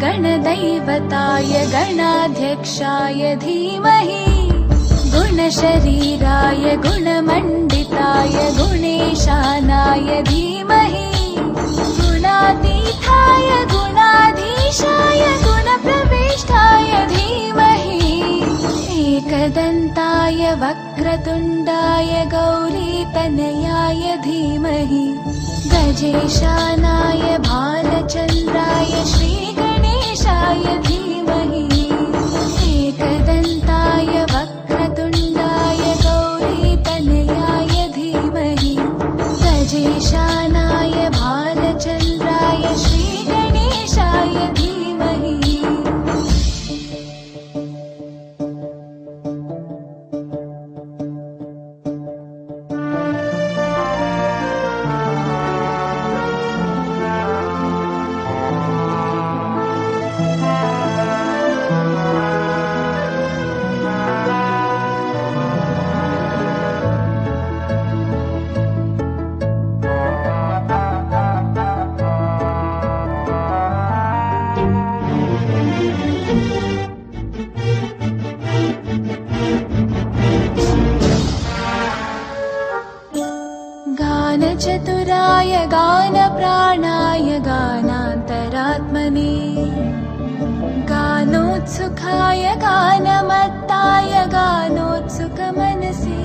गणदैवताय गणाध्यक्षाय धीमहि गुणशरीराय गुणमण्डिताय गुणेशानाय धीमहि गुणातीताय गुणाधीशाय गुणप्रविष्टाय धीमहि एकदन्ताय वक्रतुण्डाय गौरीतनयाय धीमहि गजेशानाय भालचन्द्राय श्रीगणेशाय धीमहि एकदन्ताय वक्रतुण्डाय गौरीतनयाय धीमहि गजेशानाय भालचन्द्राय श्रीगणेशाय धीमहि। गानचतुराय गानप्राणाय गानान्तरात्मने गानोत्सुकाय गानमत्ताय गानोत्सुकमनसे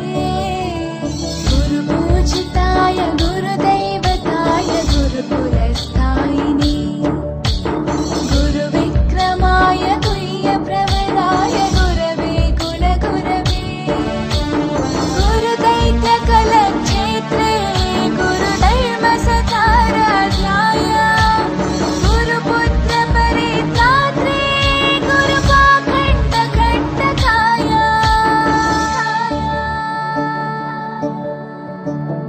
गुरुपूजिताय गुरुदैवताय गुरुकुलस्थायिने गुरुविक्रमाय गुह्यप्रवराय गुरवे गुणगुरवे गुरुदैत्यकलक्षेत्रे गुरुधर्मसताराध्याय गुरुपुत्रपरित्रात्रे गुरुपाखण्डकण्टकाय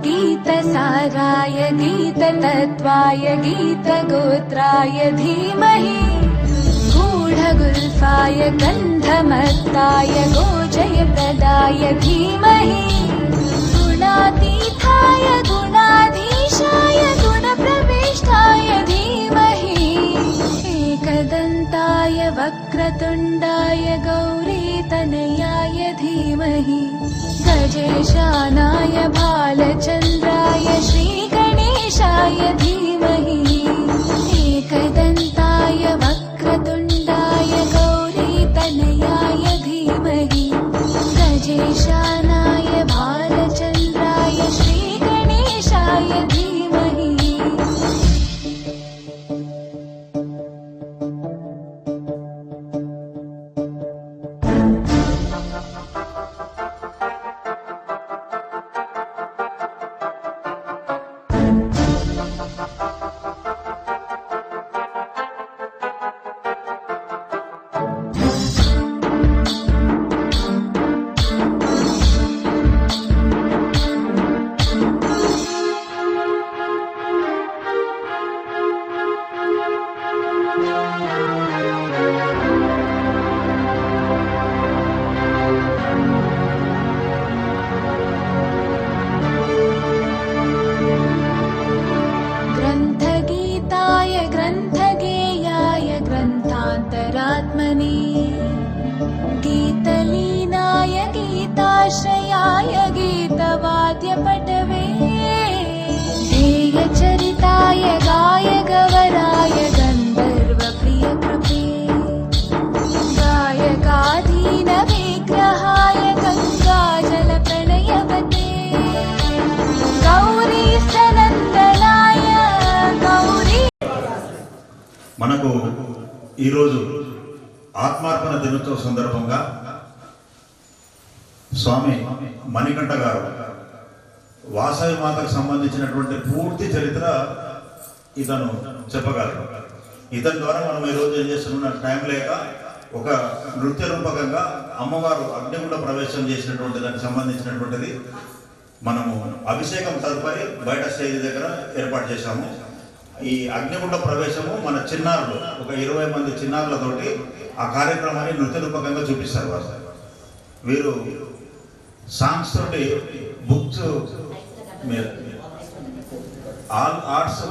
गीतसाराय गीततत्त्वाय गीतगोत्राय धीमहि गूढगुल्फाय गन्धमत्ताय गोजयप्रदाय धीमहि गुणातीताय गुणाधीशाय गुणप्रविष्टाय धीमहि एकदन्ताय वक्रतुण्डाय गौरीतनयाय धीमहि गजेशानाय भालचन्द्राय श्रीगणेशाय धीमहि एकदन्ताय वक्रतुण्डाय गौरीतनयाय धीमहि गजेशानाय भालचन्द्राय श्रीगणेशाय धीमहि। ग्रन्थगीताय ग्रन्थगेयाय ग्रन्थान्तरात्मने गीतलीनाय गीताश्रयाय गीतवाद्यपटवे ध्येयचरिताय गायगवराय गन्धर्वप्रियकृते गायकाधीनविग्रहाय गङ्गाजलप्रणयवते गौरीस्तनन्दनाय गौरी। మనకు ఈరోజు ఆత్మార్పణ దినోత్సవ సందర్భంగా స్వామి మణికంఠ గారు వాసవి మాతకు సంబంధించినటువంటి పూర్తి చరిత్ర ఇతను చెప్పగలరు. ఇతని ద్వారా మనం ఈరోజు ఏం చేస్తున్న టైం లేక ఒక నృత్య రూపకంగా అమ్మవారు అగ్నిగుండ ప్రవేశం చేసినటువంటి దానికి సంబంధించినటువంటిది మనము అభిషేకం తదుపరి బయట స్టేజ్ దగ్గర ఏర్పాటు చేశాము. ఈ అగ్నిగుండ ప్రవేశము మన చిన్నారులు ఒక 20 మంది చిన్నారులతోటి ఆ కార్యక్రమాన్ని నృత్య రూపకంగా చూపిస్తారు. వీరు సాంగ్స్ తోటి బుక్స్ ఆల్ ఆర్ట్స్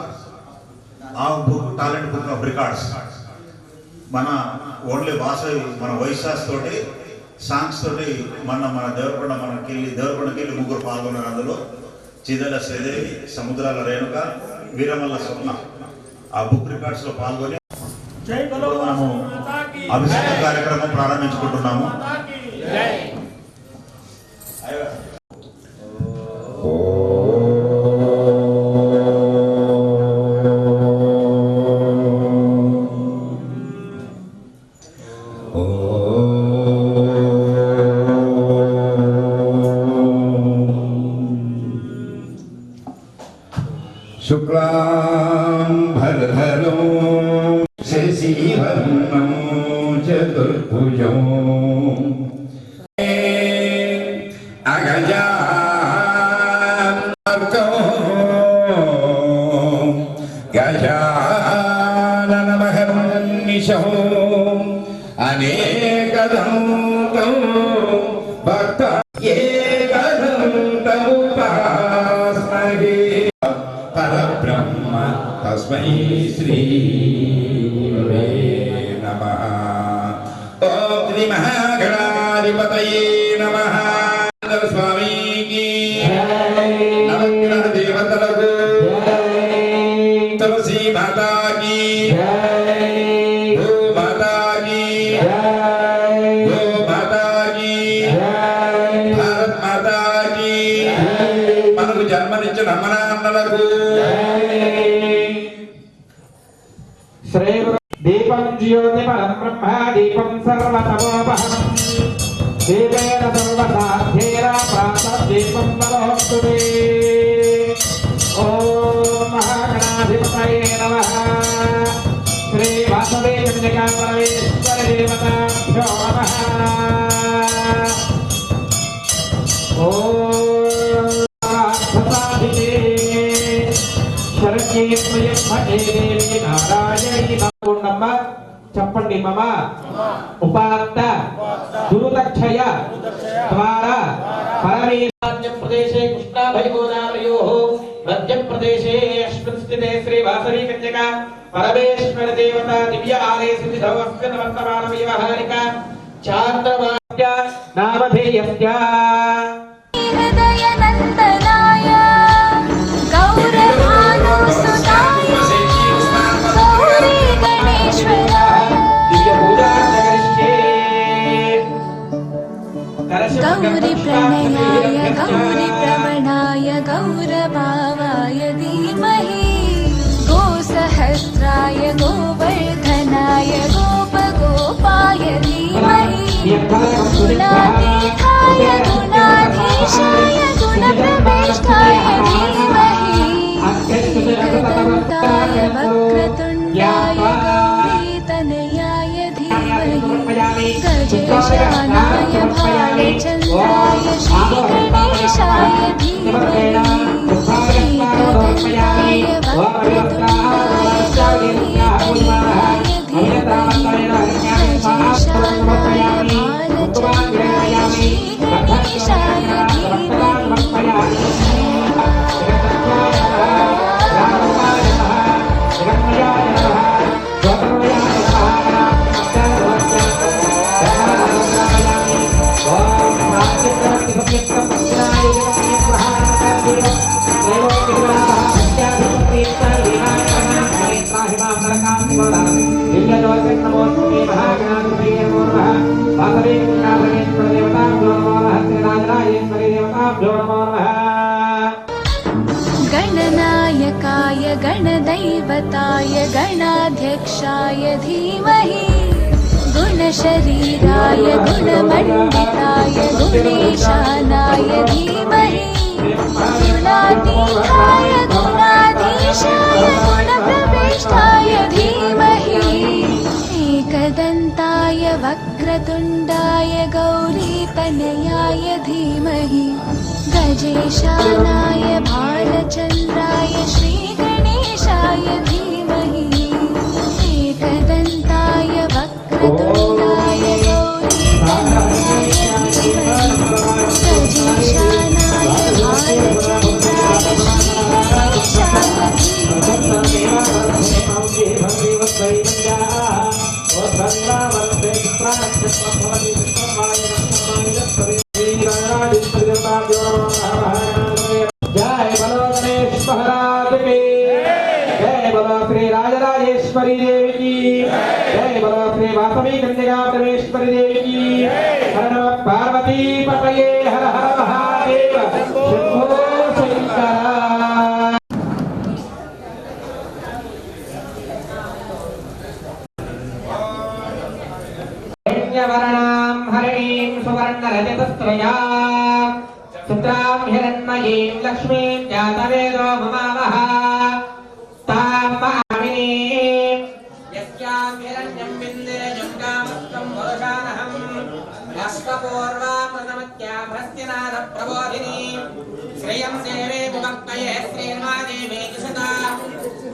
ఆ book talent book of records మన ఓన్లీ వాసవి మన వైశాస్ తోటి సాంగ్స్ తోటి మన దేవరకొండకెళ్ళి ముగ్గురు పాల్గొన్నారు. అందులో చిదల శ్రీదేవి, సముద్రాల రేణుక, వీరమల్ల స్వప్న ఆ బుక్ రికార్డ్స్ లో పాల్గొని మనము అభిషేక కార్యక్రమం ప్రారంభించుకుంటున్నాము. शुक्लां भरधरो शशिवर्णं चतुर्भुजो अगजाननो गजाननमहर्निशो अनेकदन्तं भक्त एकदन्तं उपास्महे परब्रह्म तस्मै श्री गुरुवे नमः। ओम श्री महागणाधिपतये नमः। स्वामी की नवग्रह देवतलको तुलसी माता की गो माता की गो माता की भारत माता की మనకు జన్మనిచ్చిన అమ్మనాన్నలకు దీపం జ్యోతి పరం బ్రహ్మ దీపం సర్వతమోపహరం దేవేన సర్వసాధ్యేన ప్రాప్తం దీపం నమోస్తుతే. ఓం మహాగణాధిపతయే నమః. శ్రీ వాసవే కన్యకా పరమేశ్వర దేవతాభ్యో నమః. ఓం చెప్పండి. మమ ఉపాత్త దురుదక్షయ ద్వారా పరమేశ్వరప్రదేశే కృష్ణాభైగోదావరయోః మధ్యప్రదేశే అస్మిన్ స్థితే శ్రీ వాసవి కన్యకా పరమేశ్వర దేవతా దివ్య ఆలయ సిద్ధిధవస్య వర్తమాన వ్యవహారిక చాంద్రమాస్య నామధేయస్య హృదయనందనాయ గౌరవానుసుతాయ గౌరీ గణేశ్వరాయ దివ్య పూజా నగరిష్యే గౌరీ ప్రణయాయ గౌరీ ప్రవణాయ గౌరభావాయ ధీమహి గో సహస్రాయ గోవర్ధనాయ గోపగోపాయ ధీమహి గుణాతీతాయ గుణాధీశాయ గుణప్రవిష్టాయ ధీమహి ఏకదంతాయ వక్రతుండాయ గౌరీతనయాయ ధీమహి గజేశానాయ భాలచంద్రాయ శ్రీగణేశాయ ధీమహి ఏకదంతాయ వక్రతుండాయ గౌరీతనయాయ ధీమహి గజేశానాయ భాలచంద్రాయ శ్రీగణేశాయ गणनायकाय गणदैवताय गणाध्यक्षाय धीमहि गुणशरीराय गुणमण्डिताय गुणेशानाय धीमहि गुणातीताय गुणाधीशाय गुणप्रविष्टाय धीमहि एकदन्ताय वक्रतुण्डाय गौरीतनयाय धीमहि गजेशानाय भालचन्द्राय श्रीगणेशाय धीमहि एकदन्ताय वक्रतुण्डाय गौरीतनयाय धीमहि गजेशानाय भालचन्द्राय श्रीगणेशाय धीमहि जय बोलो गणेश महाराज की जय बोलो श्री राजराजेश्वरी देवी की जय बोलो श्री वासवी कन्या परमेश्वरी देवी की हर नमः पार्वती पतये हर हर महादेव शंभो शंकर वर्णां हरिणीं सुवर्णरजतस्त्रया सुत्रां हिरण्मयीं लक्ष्मीं जातवेदो ममावः तां मामिनीं यस्यां हिरण्यं विन्देजं कामस्तं वरुषानहम् अश्वपूर्वा प्रथमत्यां हस्तिनाथप्रबोधिनीं श्रियं देवे मुमक्कये श्रीर्मादेवे दिशता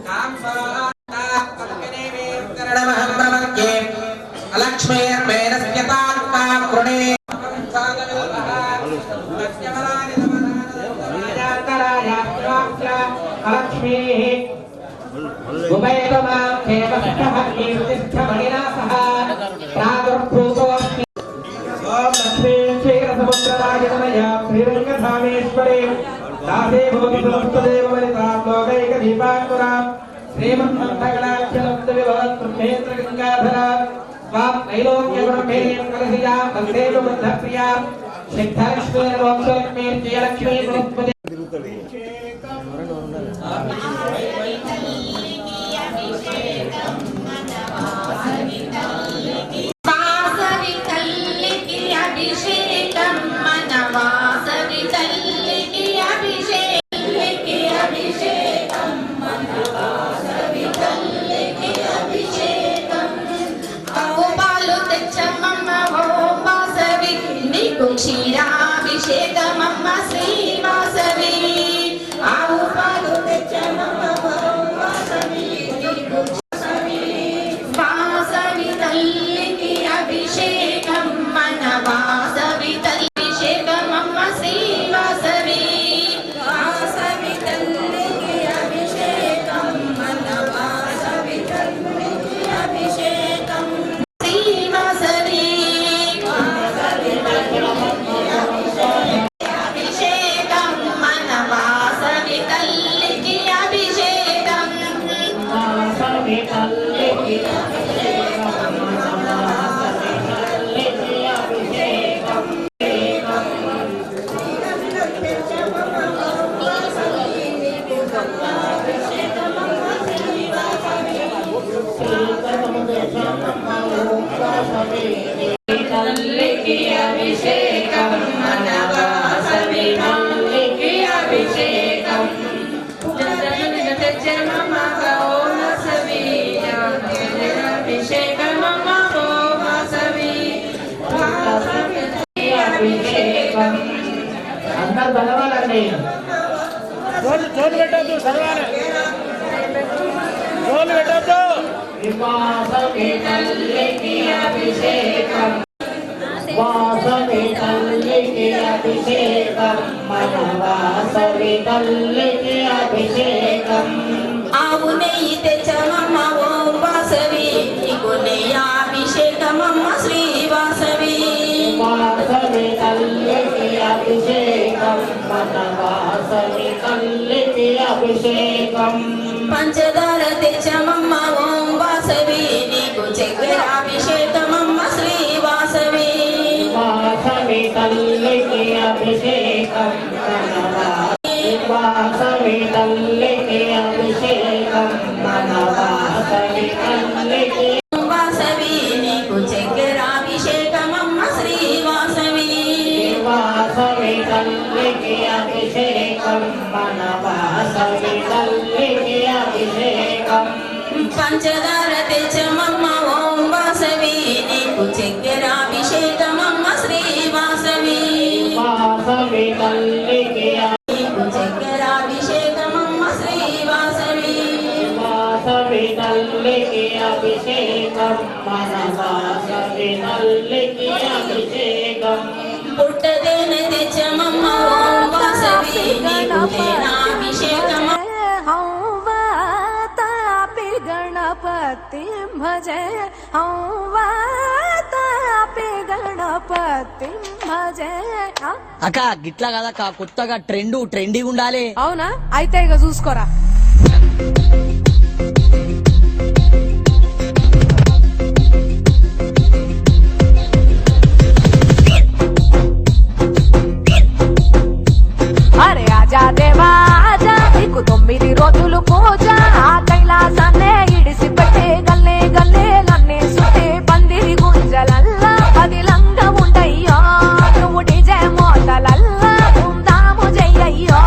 तां स्वाहादेवीं करणमहं प्रपद्ये अलक्ष्मीर्मेनस्यतात्काकृणे अलक्ष्मीः उभयतमां खेमस्तः कीर्तिस्थमणिना सह प्रादुर्भूतोऽस्मि ॐ लक्ष्मीं क्षीरसमुद्रराजतनयां श्रीरङ्गधामेश्वरीं दासे भवति समस्तदेववनितां लोकैकदीपाङ्कुरां श्रीमन्मन्थगणाक्षरब्दविभवत्ब्रह्मेन्द्रगङ्गाधरां स्वां त्रैलोक्यब्रह्मेयं कलशिजां वन्देव बुद्धप्रियां सिद्धलक्ष्मीर्मोक्षलक्ष्मीर्जयलक्ष्मी बृहस्पति క్షీరాభిషేకమమ్మ శ్రీవాసవి ఆవు పాలు తెచ్చమమ్మ వాసవి వాసవి తల్లికి అభిషేకం మన వాసవి తల్లి అభిషేకమమ్మ శ్రీవాసవి వాసవి తల్లికి అభిషేకం మన వాసవి తల్లికి అభిషేకం శ్రీవాసవి తల్లికి అభిషేకం మన వాసవి తల్లికి అభిషేకం తెచ్చమమ్మ వాసవి అభిషేకమమ్మ వాసవి అభిషేకం అందరు బలవాలండి జోలు పెట్టద్దు చదవాలి జోలు పెట్టద్దు వాసవి తల్లికి అభిషేకం వాసవి తల్లికి అభిషేకం మన వాసవి తల్లికి అభిషేకం ఆవు నెయ్యి తెచ్చమమ్మ ఓం వాసవి నీకు నెయ్యాభిషేకమమ్మ శ్రీ వాసవి వాసవి తల్లికి అభిషేకం మన వాసవి తల్లికి అభిషేకం పంచదార తెచ్చమమ్మ ఓం వాసవి నీకు చక్కెరాభిషేకమమ్మ శ్రీ వాసవి వాసవి తల్లికి అభిషేకం మన వాసవి తల్లికి అభిషేకం మన వాసవి తల్లికి వాసవి నీకు చక్కెరాభిషేకమమ్మ శ్రీ వాసవి వాసవి తల్లికి అభిషేకం మన వాసవి తల్లికి అభిషేకం పంచదార తెచ్చమమ్మ ఓం వాసవి నీకు చక్కెరాభిషేకమమ్మ శ్రీ వాసవి వాసవి తల్లికి నీకు చక్కెరాభిషేకమమ్మ శ్రీ వాసవి వాసవి తల్లికి అభిషేకం మన వాసవి తల్లికి అభిషేకం పుట్టదేన తెచ్చమమ్మ ఓం వాసవి నీకు తేనాభిషేకమమ్మ गणपति भजे हौवातापि गणपति भजे అక్క గిట్లా కదక్క కొత్తగా ట్రెండీ ఉండాలి. అవునా? అయితే ఇక చూసుకోరా. అరే ఆజా దేవా ఆజా, నీకు 9 రోజులు పూజ. ఆ కైలాసాన్నే ఇడిసి పెట్టే గల్లే గల్లేలన్నీ సుట్టే పందిరి గుంజలల్లా పదిలంగా ఉండయ్యో. నువ్వు డిజే మోతలల్లా ధూమ్ధాము చెయ్యయ్యో.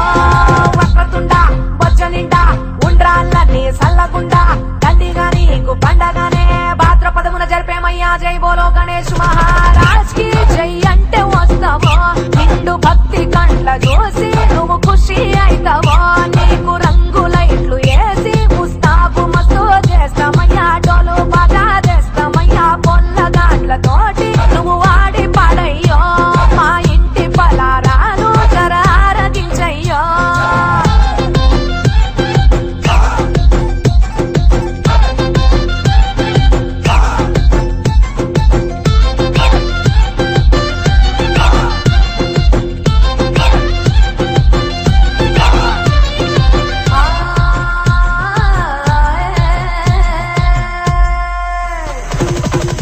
వక్రతుండా బొచ్చ నిండా ఉండ్రాళ్ళన్నీ సల్లగుండా దండిగా నీకు పండగానే భాద్రపదమున జరిపేమయ్యా. జై బోలో గణేష్ మహారాజ్ కి జై అంటే వస్తావో. నిండు భక్తి కండ్ల చూసి నువ్వు ఖుషి అయితావో. నీకు రంగు లైట్లు వేసి ముస్తాబు మస్తు చేస్తామయ్యా. డోలు బాగా చేస్తామయ్యా. పొల్లగాట్లతోటి నువ్వు వాడి పడయ్యో. మా ఇంటి పలారాలు జర ఆరగించయ్యో.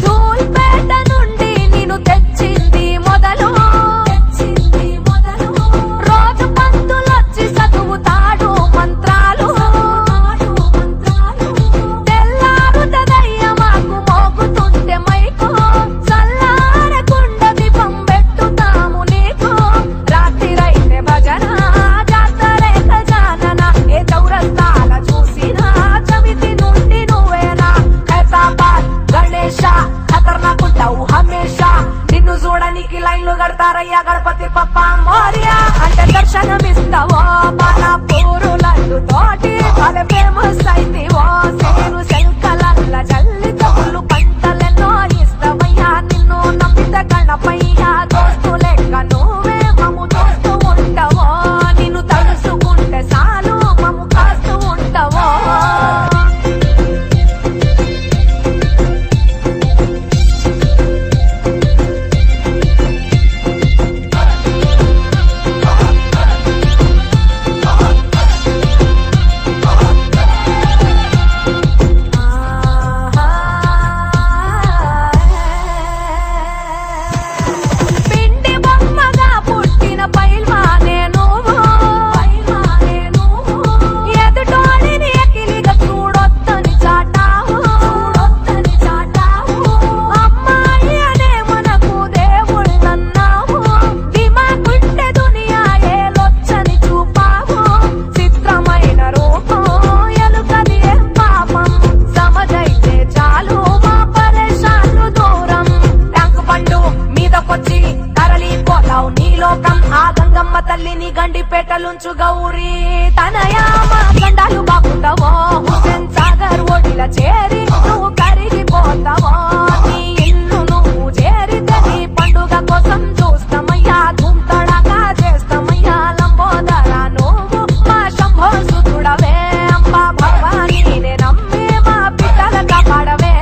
ధూల్పేట నుండి నేను తెచ్చింది మొదలు. రోజు పంతులొచ్చి చదువుతాడు మంత్రాలు. తెల్లారుతదయ్య మాకు మోగుతుంటే మైకు. చల్లారకుండ దీపం పెట్టుతాము నీకు. రాత్రిరైతే భజన జాతరే ఖజానన. ఏ చౌరస్తాల చూసినా చవితి నుండి నువ్వేనా. ఖైరతాబాద్ గణేష ఖతర్నాకుంటావు హమేషా. నిన్ను చూడనికి లైన్లు కడతారయ్యా. గణపతి పప్ప మోరియా అంటే దర్శనమిస్తావో. మన పూరు లడ్డు తోటి భలే ఫేమస్ అయితేవో. సేను శంకలల్ల జల్లి తప్పులు పంటలెన్నో ఇస్తావయ్యా. నిన్ను నమ్మిత గణపయ్యా. దోస్తు లెక్క నువ్వే మమ్ము చూస్తూ ఉంటావో. నిన్ను తలుసుకుంటే చాలు మమ్ము కాస్తూ ఉంటావో. పిండి బొమ్మగా పుట్టిన పైల్వానే నువ్వు. ఎదుటోడిని ఎకిలిగా చూడొద్దని చాటావు. అమ్మాయి అనే మనకు దేవుళ్ళన్నావు. దిమాకుంటే దునియా ఏలొచ్చని చూపావు. చిత్రమైన రూపం ఎలుకది ఏం పాపం. సమజైతే చాలు మా పరేషాన్లు దూరం. ట్యాంకు పండు మీదకొచ్చి తరలిపోతావు నీ లోకం. ఆ గంగమ్మ తల్లిని గండిపేటలుంచు గౌరీ తనయా. మా గండాలు బాగుంటావో. హుసేన్ సాగర్ ఒడిల చేరి నువ్వు కరిగిపోతావో. నీ ఇల్లు నువ్వు చేరితే నీ పండుగ కోసం చూస్తామయ్యా. ధూమ్తడాగా చేస్తామయ్యా. లంబోదర నువ్వు మా శంభో సుతుడవే. అంబా భవానీనే నమ్మి మా బిడ్డల కాపాడవే.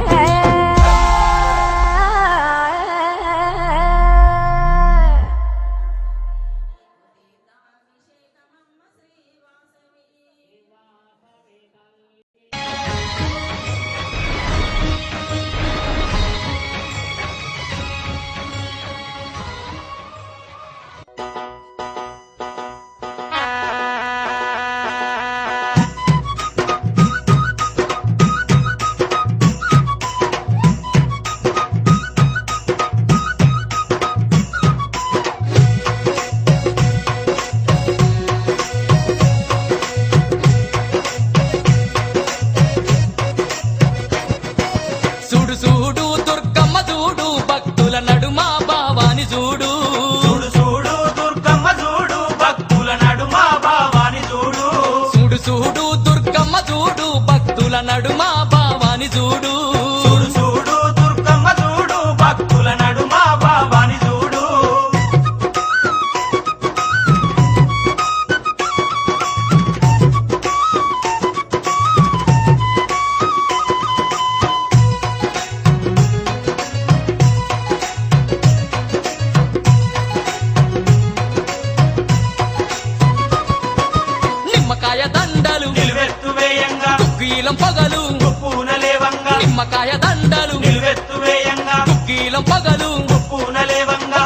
గుగ్గిలం పగలు పూనలేవంగా నిమ్మకాయ దండలు నిలువెత్తు వేయంగా గుగ్గిలం పగలు పూనలేవంగా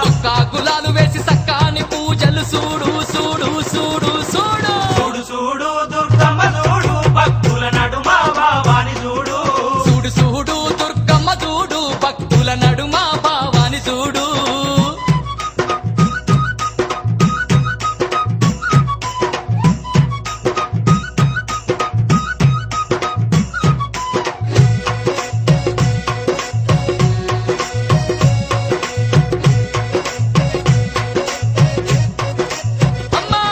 గులాలు వేసి సక్కాని పూజలు చూడు చూడు చూడు చూడు చూడు చూడు దుర్గమ్మ చూడు భక్తుల నడుమ భావాని చూడు చూడు చూడు దుర్గమ్మ చూడు భక్తుల నడుమ భావాని చూడు అమ్మా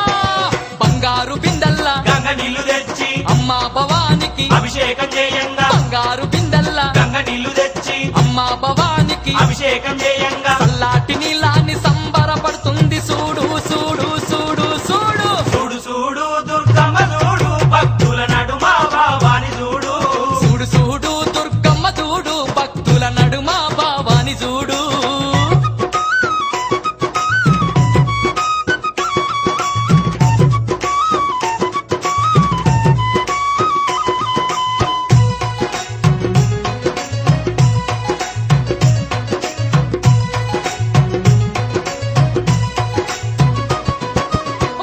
బంగారు బిందెల్లా గంగ నీళ్లు తెచ్చి అమ్మా భవానికి అభిషేకం చేయంగా బంగారు బిందెల్లా గంగ నీళ్లు తెచ్చి అమ్మా భవానికి అభిషేకం చేయంగా చల్లాటి నీళ్ళాన్ని సంబరపడుతుంది చూడు చూడు చూడు చూడు చూడు చూడు దుర్గమ్మ చూడు భక్తుల నడుమ భావాని చూడు చూడు చూడు దుర్గమ్మ చూడు భక్తుల నడుమ భావాని చూడు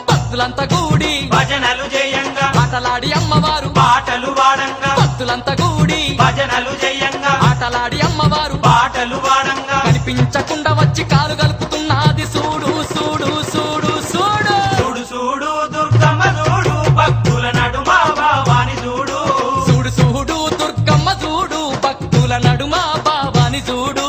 భక్తులంతా కూడి భజనలు చేయంగా ఆటలాడి అమ్మవారు పాటలు వాడంగా భక్తులంతా కూడి భజనలు చేయంగా ఆటలాడి అమ్మవారు పాటలు వాడంగా కనిపించకుండా వచ్చి కాలు కలుపుతున్నది చూడు చూడు చూడు చూడు చూడు చూడు దుర్గమ్మ చూడు భక్తుల నడుమ భావాని చూడు చూడు చూడు దుర్గమ్మ చూడు భక్తుల నడుమ భావాని చూడు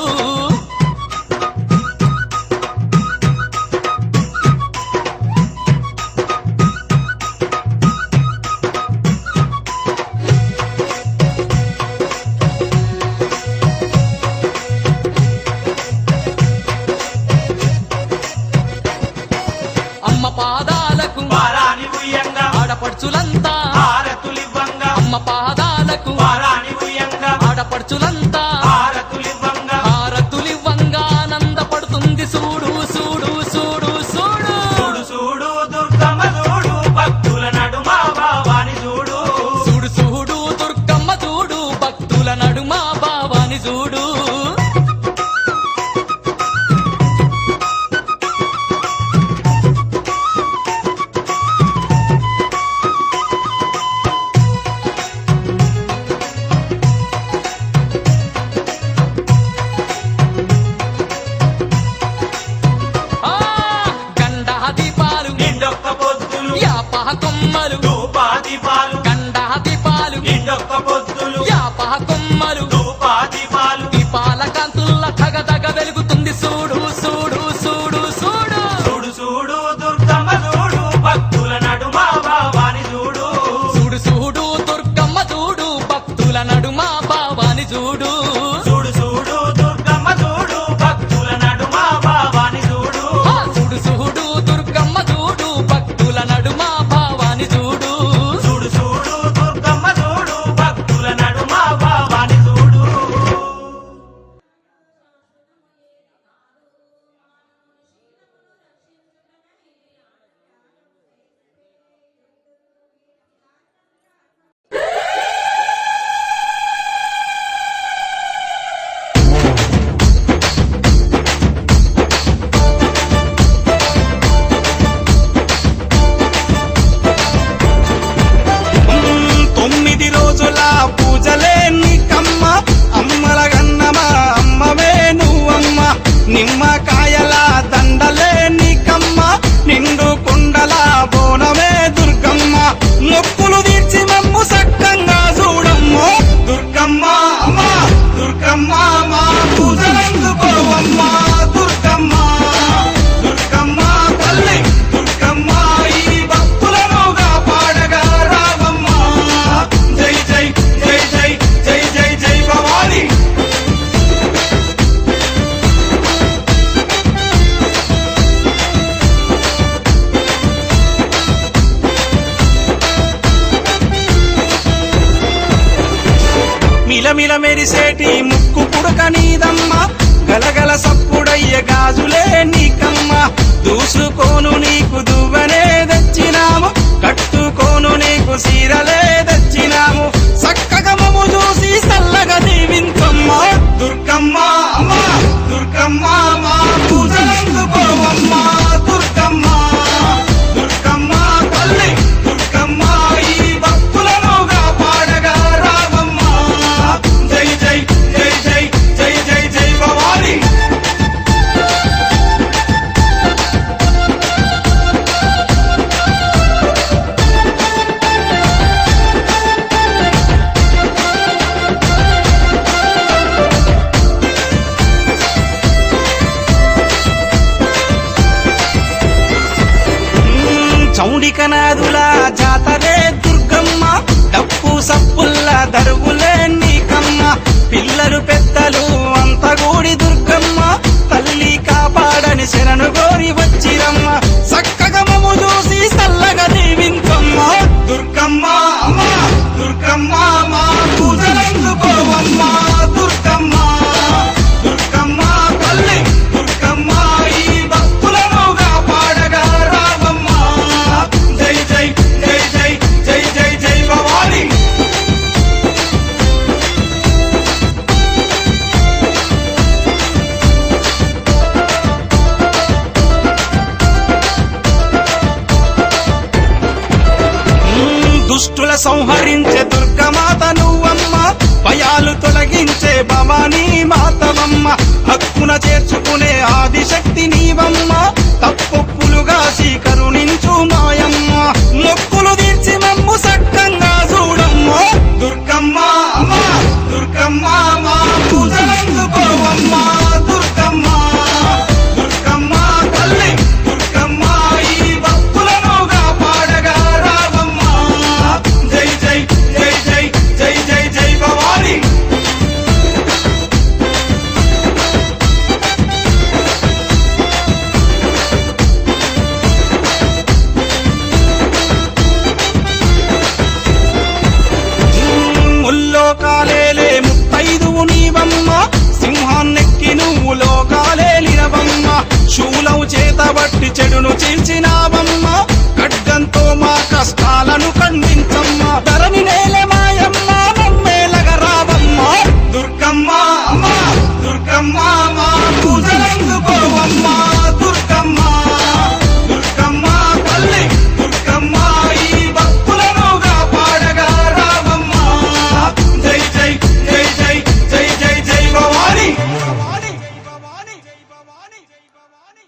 అమ్మ పాదాలకు వారాని ఉయ్యంగా ఆడపడుచులంతా హారతులివ్వంగా అమ్మ పాదాలకు వారాని ఉయ్యంగా ఆడపడుచులంతా హారతులివ్వంగా హారతులివ్వంగా ఆనందపడుతుంది చూడు చూడు చూడు చూడు చూడు చూడు దుర్గమ్మ చూడు భక్తుల నడుమ భావాని చూడు చూడు చూడు దుర్గమ్మ చూడు భక్తుల నడుమ భావాని చూడు ఆ గండ దీపాలు నిండొక్క పొద్దులు యాపహ కొమ్మలు ధూపాదీపాలు గండ దీపాలు నిండొక్క పొద్దులు యాపహ కొమ్మలు ధూపాదీపాలు దీపాల కాంతుల్ల తగదగ వెలుగుతుంది చూడు చూడు చూడు చూడు చూడు చూడు దుర్గమ్మ చూడు భక్తుల నడుమ భావాని చూడు చూడు చూడు దుర్గమ్మ చూడు భక్తుల నడుమ భావాని చూడు చూడు చూడు దుర్గమ్మ చూడు భక్తుల నడుమ భావాని చూడు ఆ చూడు చూడు దుర్గమ్మ చూడు భక్తుల నడుమ భావాని చూడు చూడు చూడు దుర్గమ్మ చూడు భక్తుల నడుమ భావాని చూడు తొమ్మిది రోజుల పూజలే నీకమ్మ అమ్మల గన్నమా అమ్మవే నువ్వమ్మ నిమ్మకాయల దండలే నీకమ్మ నిండు కుండల బోనమే దుర్గమ్మ మొక్కులు తీర్చి మమ్ము సక్కంగా చూడమ్మో దుర్గమ్మ అమ్మ దుర్గమ్మ మా పూజలందుకోవమ్మ దుర్గమ్మ దుర్గమ్మ తల్లి దుర్గమ్మ ఈ భక్తులనుగా పాడగా రావమ్మ జై జై జై జై జై జై జై భవాని మిలమిల మెరిసేటి ముక్కు పుడక నీదమ్మ గలగల సప్పుడయ్య గాజులే నీకమ్మ దూసుకోను నీకు దువ్వనే తెచ్చినాము కట్టుకోను నీకు సీరలే తెచ్చినాము సక్క మౌడికనాదుల జాతరే దుర్గమ్మ డప్పు సప్పుల్ల దరువులే నీకమ్మ పిల్లలు పెద్దలు అంతగూడి దుర్గమ్మ తల్లి కాపాడని శరణు గోరి వచ్చిరమ్మ చక్కగా మమ్ము చూసి చల్లగా దీవించమ్మ దుర్గమ్మ అమ్మ దుర్గమ్మ మా పూజలందుకోవమ్మ దుర్గమ్మ దుర్గమ్మ తల్లి దుర్గమ్మ ఈ భక్తులను కాపాడగా రావమ్మ జై జై జై జై జై జై జై భవాని దుష్టుల సంహరించే దుర్గమాత నువ్వమ్మ భయాలు తొలగించే భవానీ మాతవమ్మ హక్కున చేర్చుకునే ఆదిశక్తి నీవమ్మ తప్పొప్పులుగా కరుణించు మాయమ్మ మొక్కులు తీర్చి మమ్ము సక్కంగా చూడమ్మ దుర్గమ్మ అమ్మ దుర్గమ్మ మా పూజలందుకోవమ్మ దుర్గమ్మ దుర్గమ్మ తల్లి దుర్గమ్మ ఈ భక్తులను కాపాడగా రావమ్మ జై జై జై జై జై జై జై భవాని ముల్లోకాలేలే ముత్తైదువు నీవమ్మ సింహాన్నెక్కి నువ్వు లోకాలేలినవమ్మ శూలవు చేతబట్టి చెడును చీల్చినావమ్మ ఖడ్గంతో మా కష్టాలను ఖండించమ్మ ధరణి నేల మాయమ్మ నమ్మేలగా రావమ్మ దుర్గమ్మ అమ్మ దుర్గమ్మ మా పూజలందుకోవమ్మ దుర్గమ్మ దుర్గమ్మ తల్లి దుర్గమ్మ ఈ భక్తులను కాపాడగా రావమ్మ జై జై జై జై జై జై జై భవాని భవాని భవాని జై భవాని జై భవాని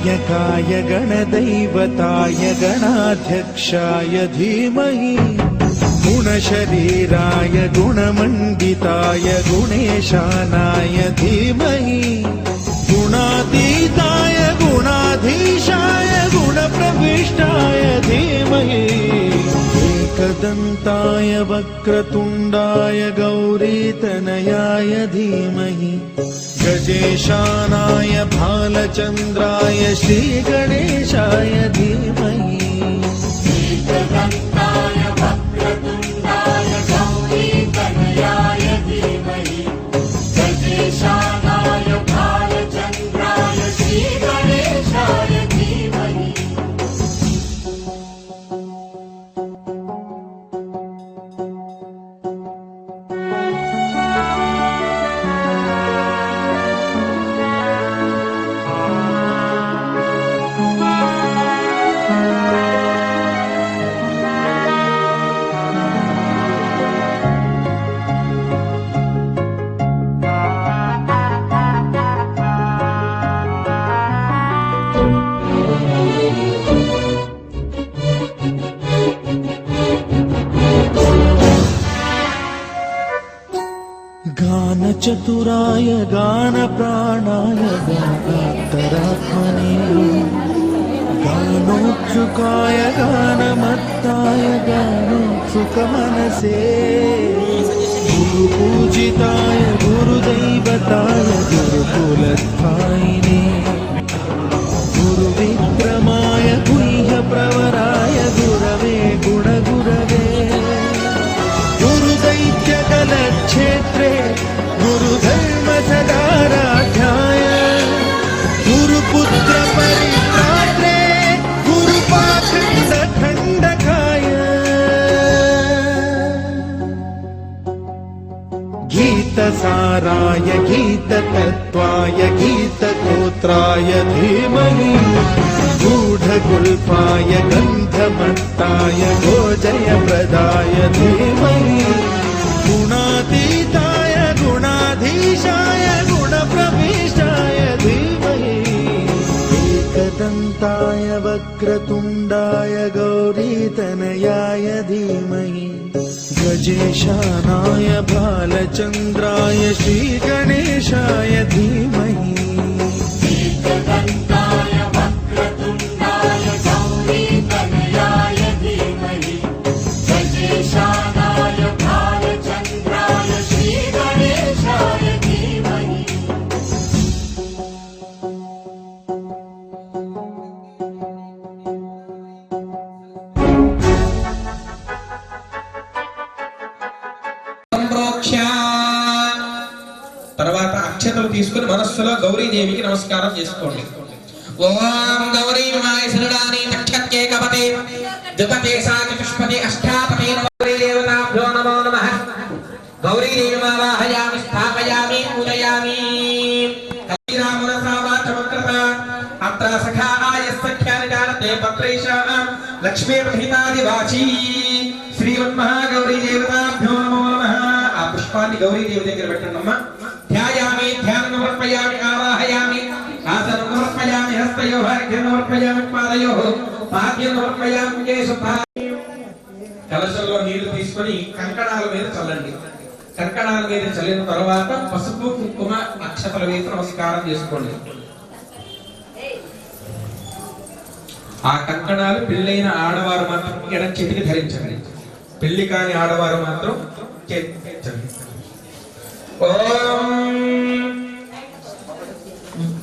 गणनायकाय गणदैवताय गणाध्यक्षाय धीमहि गुणशरीराय गुणमण्डिताय गुणेशानाय धीमहि गुणातीताय गुणाधीशाय गुणप्रविष्टाय धीमहि एकदन्ताय वक्रतुण्डाय गौरीतनयाय धीमहि गजेशानाय भालचन्द्राय श्रीगणेशाय धीमहि एकदन्ताय वक्रतुण्डाय गौरीतनयाय धीमहि गजेशानाय भालचन्द्राय श्रीगणेशाय धीमहि गानचतुराय गानप्राणाय गानान्तरात्मने गानोत्सुकाय गानमत्ताय गानोत्सुकमनसे गुरुपूजिताय गुरुदैवताय गुरुकुलस्थायिने गुरुविक्रमाय गुह्यप्रवराय गुरवे गुणगुरवे गुरुदैत्यकलक्षेत्रे गुरुधर्मसदाराध्याय गुरुपुत्र परित्रात्रे गुरुपाखण्डखण्डकाय गीतसाराय गीततत्त्वाय गीतगोत्राय धीमहि गूढगुल्फाय गन्धमत्ताय गोजयप्रदाय धीमहि गुणातीताय गुणाधीशाय गुणप्रविष्टाय धीमहि एकदन्ताय वक्रतुण्डाय गौरीतनयाय धीमहि गजेशानाय भालचन्द्राय श्रीगणेशाय धीमहि एकदन्ताय वक्रतुण्डाय गौरीतनयाय धीमहि गजेशानाय भालचन्द्राय श्रीगणेशाय धीमहि తర్వాత అక్షతలు తీసుకుని మనస్సులో గౌరీదేవికి నమస్కారం చేసుకోండి. ఓం గౌరీ విమాయసనుడాని తక్షత్యేకపతే ద్విపతే సాచతుష్పతే అష్టాపతే గౌరీ దేవతాభ్యో నమో నమః. గౌరీదేవి మావాహయామి స్థాపయామి పూజయామి. కవిరామనసావాచమకృత అత్ర సఖాయ సఖ్యాని జానతే పత్రైష లక్ష్మీ ప్రహితాది వాచీ శ్రీమన్మహాగౌరీ దేవతాభ్యో నమో నమః. ఆ పుష్పాన్ని గౌరీదేవి దగ్గర పెట్టండమ్మా. ధ్యాయామి ధ్యానం సమర్పయామి ఆవాహయామి ఆసనం సమర్పయామి హస్తయోః అర్ఘ్యం సమర్పయామి పాదయోః పాద్యం సమర్పయామి కేశపాద. కలశంలో నీళ్లు తీసుకొని కంకణాల మీద చల్లండి. కంకణాల మీద చల్లిన తర్వాత పసుపు కుంకుమ అక్షతల వేసి నమస్కారం చేసుకోండి. ఆ కంకణాలు పెళ్ళైన ఆడవారు మాత్రం ఎడం చేతికి ధరించండి. పెళ్లి కాని ఆడవారు మాత్రం ధరించండి. ఓం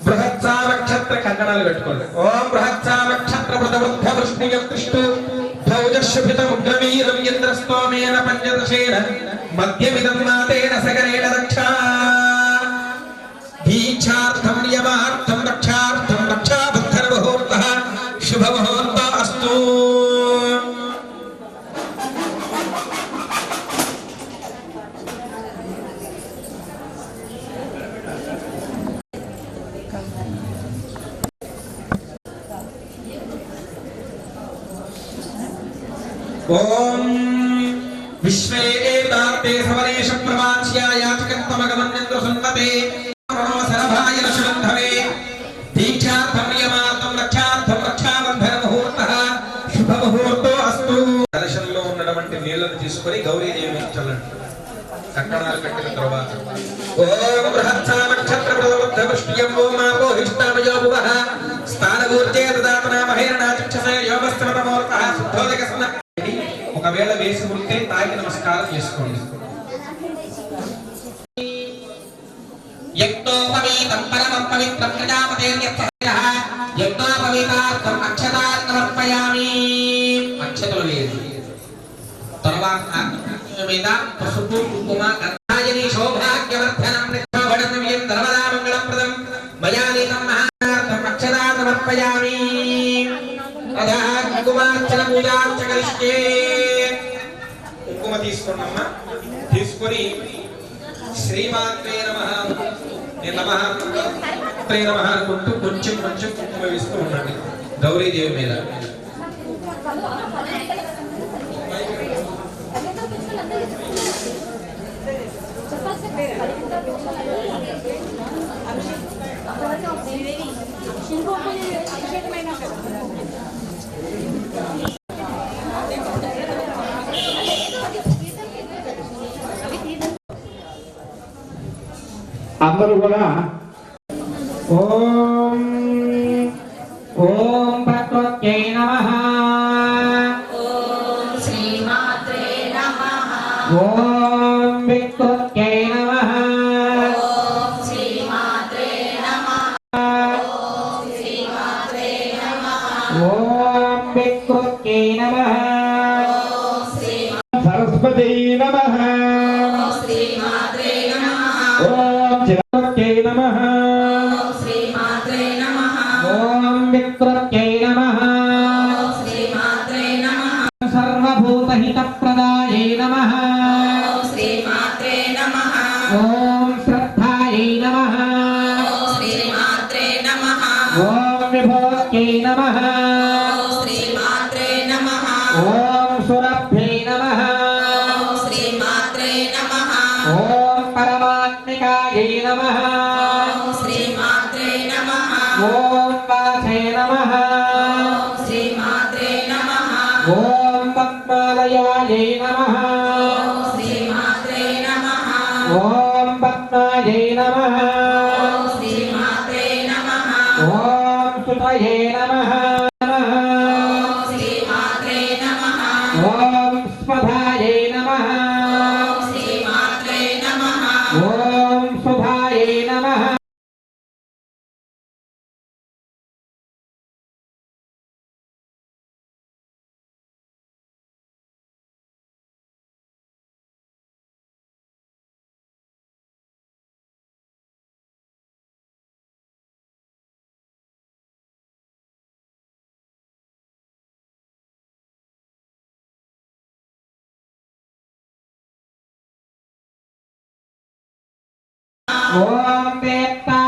బృహత్సావక్షత్ర కంకణాలు పెట్టుకోండి. ఓం బృహత్సావక్షత్ర వృద్ధ వృష్ణియత్రిష్టు భౌజశుభితముగ్రవీరం ఇంద్రస్తోమేన పంచదశేన మధ్యమిదం మాతేన సగరేణ రక్షా దీక్షార్థం నియమార్థం రక్షార్థం రక్షాబద్ధన ముహూర్తః శుభ ముహూర్త అస్తు. ఓం విశ్వే ఏతాతే సవరేష ప్రవాచ్యాయాచకంతమగమన్యంద్ర సున్నతే సరభాయ సుగంధవే దీక్షార్థం నియమార్థం ఉన్నటువంటి నీళ్లను తీసుకొని గౌరీదేవి మీద చల్లండి. కంకణాలు కట్టిన తర్వాత ఓం బృహత్సామక్షత్ర ప్రవృష్ట్యం ఓం ఆపోహిష్టామయో భువః స్థానగూర్జే దదాతనా మహేరణాచక్షసే యోగస్తమతమోర్పః శుద్ధోదక సన్న. ఒకవేళ వేసి ఉంటే తాగి నమస్కారం చేసుకోండి. యజ్ఞోపవీతం పరమం పవిత్రం ప్రజాపతేర్యః యజ్ఞోపవీతార్థం అక్షతాన్ సమర్పయామి. అక్షతలు వేసి తర్వాత మీద పసుపు కుంకుమ గంధాజని సౌభాగ్యవర్ధనం నిత్యవడనవ్యం ధర్మదా మంగళప్రదం మయానీతం మహార్థం అక్షతాన్ సమర్పయామి. అదా కుంకుమార్చన పూజార్చ కరిష్యే. కుంకుమ తీసుకోండమ్మా. తీసుకొని శ్రీమాత్రే నమః నమః అనుకుంటూ కొంచెం కొంచెం కుంకుమ వేస్తూ ఉండండి గౌరీదేవి మీద. అందరూ కూడా ఓం ఓం ప్రకృత్యై నమః ఓం శ్రీమాత్రే నమః ఓం వికృత్యై నమః ఓం శ్రీమాత్రే నమః ఓం శ్రీమాత్రే నమః ఓం వికృత్యై నమః ఓం శ్రీ సరస్వతై నమః ఓం శ్రీమాత్రే నమః ఓం చిరకృత్యై నమః ఓం శ్రీమాత్రే నమః ఓం వికృత్యై నమః ఓం శ్రీమాత్రే నమః సర్వభూతహితప్రదాయై నమః ఓం శ్రీమాత్రే నమః ఓం శ్రద్ధాయై నమః ఓం శ్రీమాత్రే నమః ఓం విభూత్యై నమః ఓం శ్రీమాత్రే నమః ఓం సురభ్యై నమః ఓం శ్రీమాత్రే నమః ఓం పరమాత్మికాయై నమః ఓం శ్రీమాత్రే నమః ఓం వాచే నమః ఓం శ్రీమాత్రే నమః ఓం పద్మాలయాయై నమః ఓం శ్రీమాత్రే నమః ఓం పద్మాయై నమః ఓం శ్రీమాత్రే నమః ఓం సుతయే నమః ఓం శ్రీమాత్రే నమః ఓం స్వధాయై నమః ఓం శ్రీమాత్రే నమః ఓం సుధాయై నమః ఓం వేత్తా